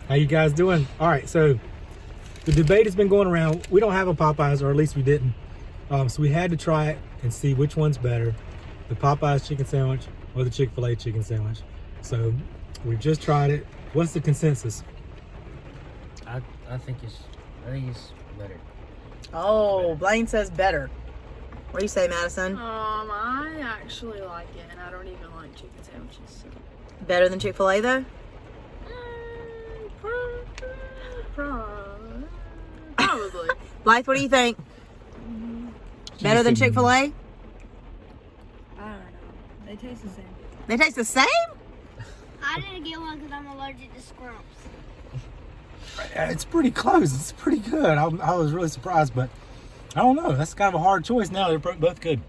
How you guys doing? All right, so the debate has been going around. We don't have a Popeyes, or at least we didn't. So we had to try it and see which one's better, the Popeyes chicken sandwich or the Chick-fil-A chicken sandwich. So we just tried it. What's the consensus? I think it's better. Oh, Blaine says better. What do you say, Madison? I actually like it, and I don't even like chicken sandwiches. So. Better than Chick-fil-A, though? Probably. Blythe, what do you think? Better than Chick-fil-A? I don't know. They taste the same. They taste the same? I didn't get one because I'm allergic to scrumps. It's pretty close. It's pretty good. I was really surprised, but I don't know. That's kind of a hard choice now. They're both good.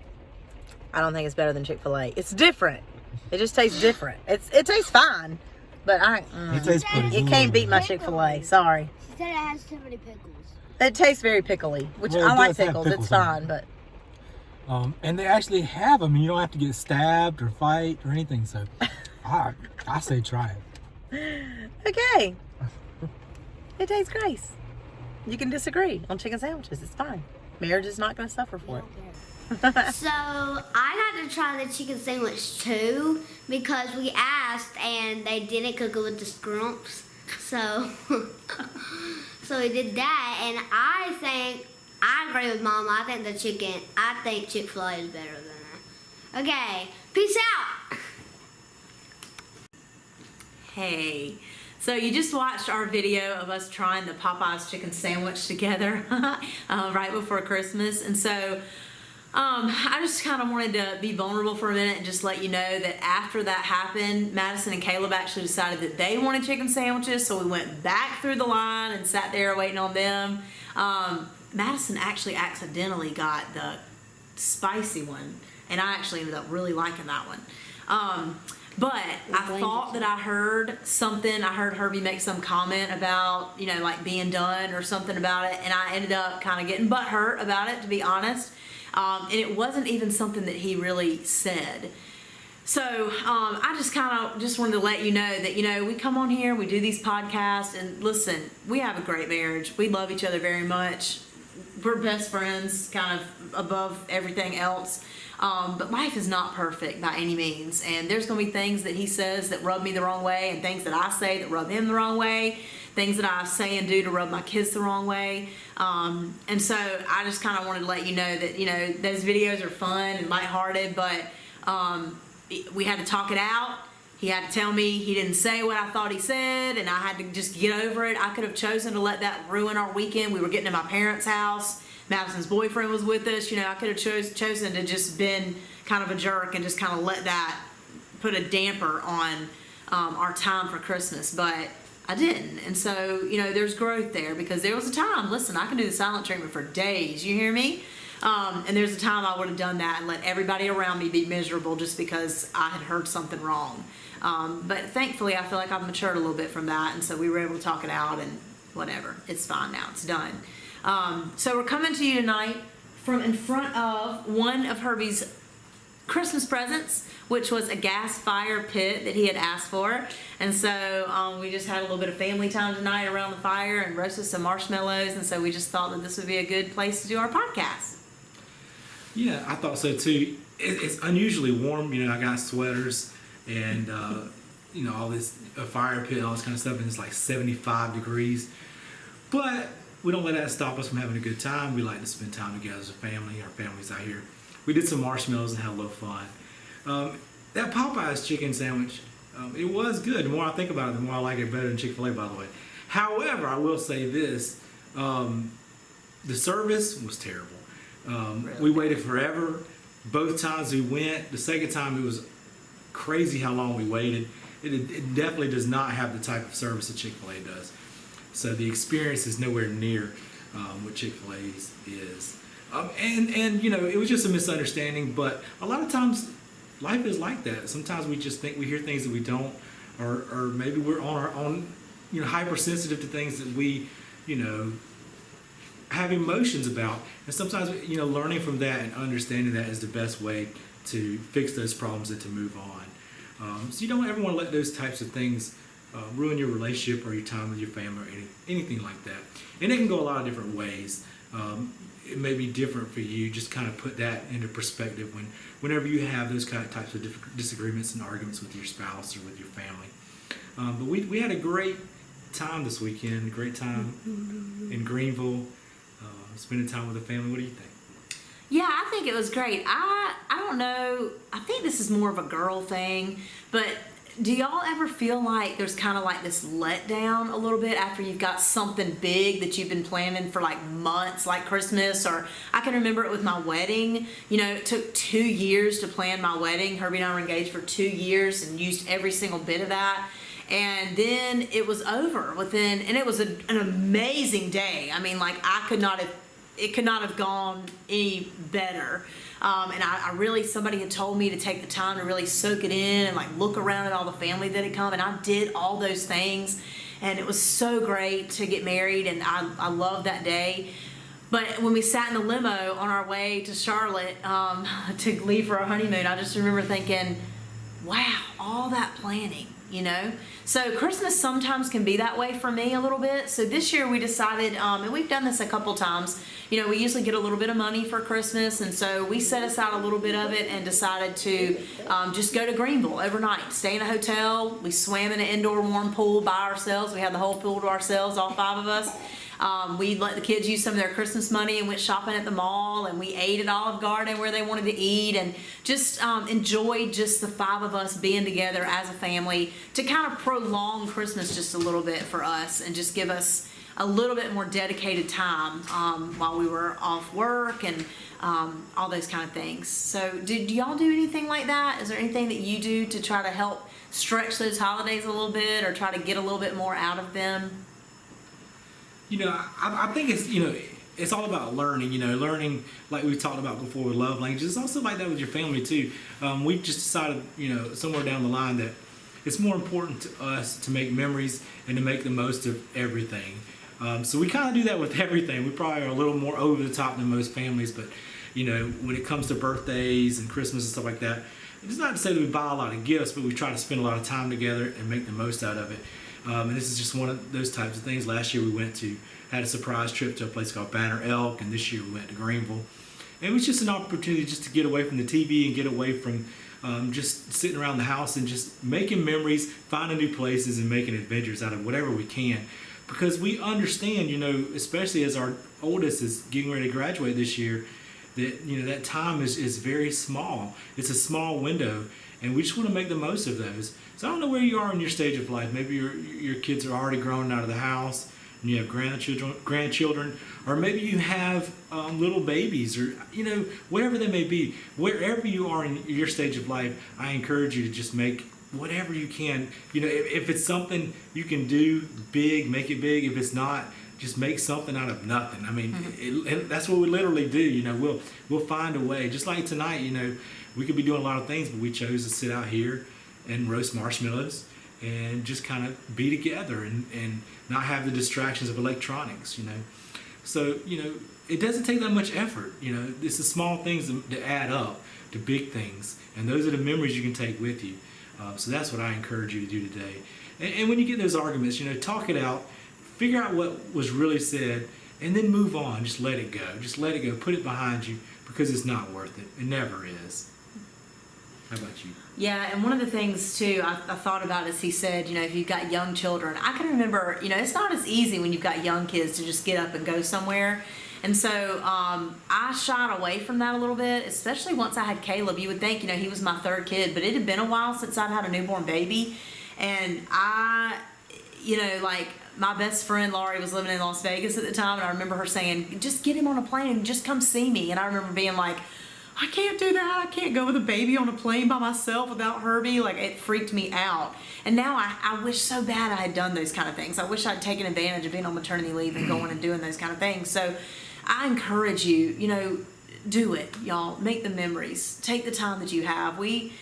I don't think it's better than Chick-fil-A. It's different. It just tastes different. It tastes fine, but It tastes pretty it good. can't beat my Chick-fil-A. Sorry. She said it has too many pickles. It tastes very pickly, which Well, it I like does have pickles. pickles It's in it. fine, but And they actually have them, and you don't have to get stabbed or fight or anything. So I say try it. okay. It tastes great. You can disagree on chicken sandwiches. It's fine. Marriage is not going to suffer for it. So I got to try the chicken sandwich too because we asked and they didn't cook it with the scrumps. So so we did that, and I agree with Mom. I think Chick-fil-A is better than that. Okay, peace out. Hey, so you just watched our video of us trying the Popeyes chicken sandwich together right before Christmas, and so I just kind of wanted to be vulnerable for a minute and just let you know that after that happened, Madison and Caleb actually decided that they wanted chicken sandwiches, so we went back through the line and sat there waiting on them. Madison actually accidentally got the spicy one, and I actually ended up really liking that one. But I thought that I heard something. I heard Herbie make some comment about, like being done or something about it, and I ended up kind of getting butthurt about it, to be honest. And it wasn't even something that he really said. So I just wanted to let you know that, we come on here, we do these podcasts, and listen, we have a great marriage. We love each other very much. We're best friends, kind of above everything else. But life is not perfect by any means. And there's going to be things that he says that rub me the wrong way, and things that I say that rub him the wrong way, things that I say and do to rub my kids the wrong way. And so I just kind of wanted to let you know that, those videos are fun and lighthearted, but we had to talk it out. He had to tell me he didn't say what I thought he said, and I had to just get over it. I could have chosen to let that ruin our weekend. We were getting to my parents' house. Madison's boyfriend was with us. I could have chosen to just been kind of a jerk and just kind of let that put a damper on our time for Christmas, but I didn't. And so, there's growth there, because there was a time, listen, I can do the silent treatment for days, you hear me? And there's a time I would have done that and let everybody around me be miserable just because I had heard something wrong. But thankfully, I feel like I've matured a little bit from that, and so we were able to talk it out, and whatever. It's fine now. It's done. So we're coming to you tonight from in front of one of Herbie's Christmas presents, which was a gas fire pit that he had asked for. And so we just had a little bit of family time tonight around the fire and roasted some marshmallows, and so we just thought that this would be a good place to do our podcast. Yeah, I thought so too. It's unusually warm. I got sweaters and all this fire pit and all this kind of stuff, and it's like 75 degrees. But we don't let that stop us from having a good time. We like to spend time together as a family. Our family's out here. We did some marshmallows and had a little fun. That Popeyes chicken sandwich, it was good. The more I think about it, the more I like it better than Chick-fil-A, by the way. However, I will say this. The service was terrible. We waited forever. Both times we went. The second time, it was crazy how long we waited. It definitely does not have the type of service that Chick-fil-A does. So the experience is nowhere near what Chick-fil-A's is. And it was just a misunderstanding, but a lot of times life is like that. Sometimes we just think we hear things that we don't, or maybe we're on our own, hypersensitive to things that we, have emotions about. And sometimes, learning from that and understanding that is the best way to fix those problems and to move on. So you don't ever want to let those types of things ruin your relationship or your time with your family or anything like that. And it can go a lot of different ways. It may be different for you. Just kind of put that into perspective whenever you have those kind of types of disagreements and arguments with your spouse or with your family. But we had a great time this weekend, a great time in Greenville, spending time with the family. What do you think? Yeah, I think it was great. I don't know. I think this is more of a girl thing, but do y'all ever feel like there's kind of like this letdown a little bit after you've got something big that you've been planning for like months, like Christmas? Or I can remember it with my wedding. You know, it took 2 years to plan my wedding. Herbie and I were engaged for 2 years and used every single bit of that. And then it was over within, and it was an amazing day. I mean, like it could not have gone any better. And I really, somebody had told me to take the time to really soak it in and like look around at all the family that had come, and I did all those things, and it was so great to get married, and I loved that day. But when we sat in the limo on our way to Charlotte to leave for our honeymoon, I just remember thinking, wow, all that planning, you know? So Christmas sometimes can be that way for me a little bit. So this year we decided, and we've done this a couple times, you know, we usually get a little bit of money for Christmas, and so we set aside a little bit of it and decided to just go to Greenville overnight, stay in a hotel. We swam in an indoor warm pool by ourselves. We had the whole pool to ourselves, all 5 of us. We let the kids use some of their Christmas money and went shopping at the mall, and we ate at Olive Garden where they wanted to eat, and just enjoyed just the 5 of us being together as a family to kind of prolong Christmas just a little bit for us and just give us a little bit more dedicated time while we were off work and all those kind of things. So do y'all do anything like that? Is there anything that you do to try to help stretch those holidays a little bit or try to get a little bit more out of them? You know, I think it's, you know, it's all about learning, you know, learning like we talked about before with love languages. It's also like that with your family too. We've just decided, you know, somewhere down the line that it's more important to us to make memories and to make the most of everything. So we kind of do that with everything. We probably are a little more over the top than most families, but you know, when it comes to birthdays and Christmas and stuff like that, it's not to say that we buy a lot of gifts, but we try to spend a lot of time together and make the most out of it. And this is just one of those types of things. Last year we had a surprise trip to a place called Banner Elk, and this year we went to Greenville. And it was just an opportunity just to get away from the TV and get away from just sitting around the house and just making memories, finding new places, and making adventures out of whatever we can. Because we understand, you know, especially as our oldest is getting ready to graduate this year, that, you know, that time is very small. It's a small window, and we just want to make the most of those. So I don't know where you are in your stage of life. Maybe your kids are already grown out of the house, and you have grandchildren, or maybe you have little babies, or, you know, whatever they may be. Wherever you are in your stage of life, I encourage you to just make whatever you can. You know, if it's something you can do big, make it big. If it's not, just make something out of nothing. I mean, that's what we literally do. You know, we'll find a way. Just like tonight, you know, we could be doing a lot of things, but we chose to sit out here and roast marshmallows and just kind of be together and not have the distractions of electronics, you know. So, you know, it doesn't take that much effort. You know, it's the small things that add up to big things, and those are the memories you can take with you. So that's what I encourage you to do today. And when you get those arguments, you know, talk it out, figure out what was really said, and then move on. Just let it go. Just let it go. Put it behind you, because it's not worth it. It never is. How about you? Yeah, and one of the things too I thought about is he said, you know, if you've got young children, I can remember, you know, it's not as easy when you've got young kids to just get up and go somewhere. And so I shied away from that a little bit, especially once I had Caleb. You would think, you know, he was my 3rd kid, but it had been a while since I'd had a newborn baby. And you know, like my best friend Laurie was living in Las Vegas at the time, and I remember her saying, just get him on a plane and just come see me. And I remember being like, I can't do that. I can't go with a baby on a plane by myself without Herbie. Like, it freaked me out. And now I wish so bad I had done those kind of things. I wish I'd taken advantage of being on maternity leave and going and doing those kind of things. So I encourage you, you know, do it, y'all. Make the memories. Take the time that you have. We've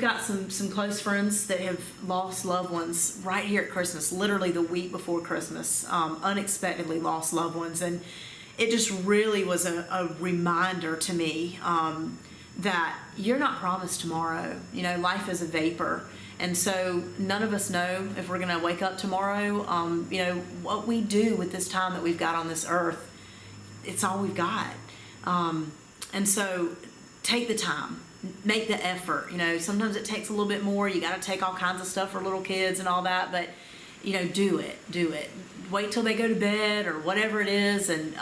got some close friends that have lost loved ones right here at Christmas, literally the week before Christmas, unexpectedly lost loved ones. And it just really was a reminder to me that you're not promised tomorrow. You know, life is a vapor. And so none of us know if we're going to wake up tomorrow. You know, what we do with this time that we've got on this earth, it's all we've got. And so take the time, make the effort. You know, sometimes it takes a little bit more. You got to take all kinds of stuff for little kids and all that, but you know, do it. Wait till they go to bed or whatever it is, and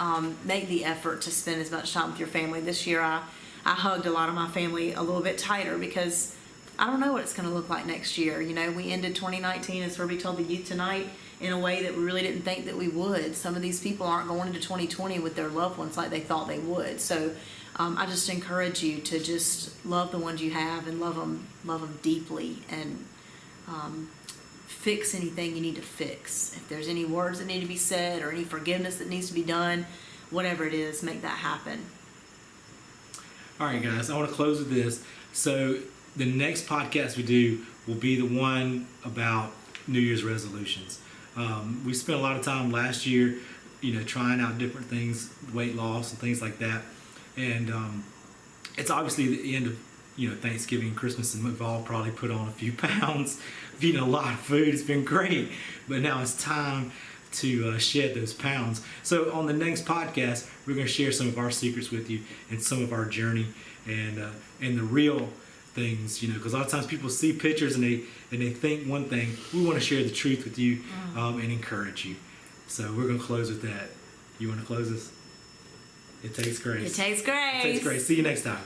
make the effort to spend as much time with your family. This year I hugged a lot of my family a little bit tighter because I don't know what it's going to look like next year. You know, we ended 2019, as Herbie told the youth tonight, in a way that we really didn't think that we would. Some of these people aren't going into 2020 with their loved ones like they thought they would. So I just encourage you to just love the ones you have and love them deeply, and fix anything you need to fix. If there's any words that need to be said or any forgiveness that needs to be done, whatever it is, make that happen. All right, guys, I want to close with this. So the next podcast we do will be the one about New Year's resolutions. We spent a lot of time last year, you know, trying out different things, weight loss and things like that. And it's obviously the end of, you know, Thanksgiving and Christmas, and we've all probably put on a few pounds. We've eaten a lot of food. It's been great. But now it's time to shed those pounds. So on the next podcast, we're going to share some of our secrets with you and some of our journey and the real things, you know, because a lot of times people see pictures and they think one thing. We want to share the truth with you and encourage you. So we're going to close with that. You want to close this? It takes grace. It takes grace. It takes grace. See you next time.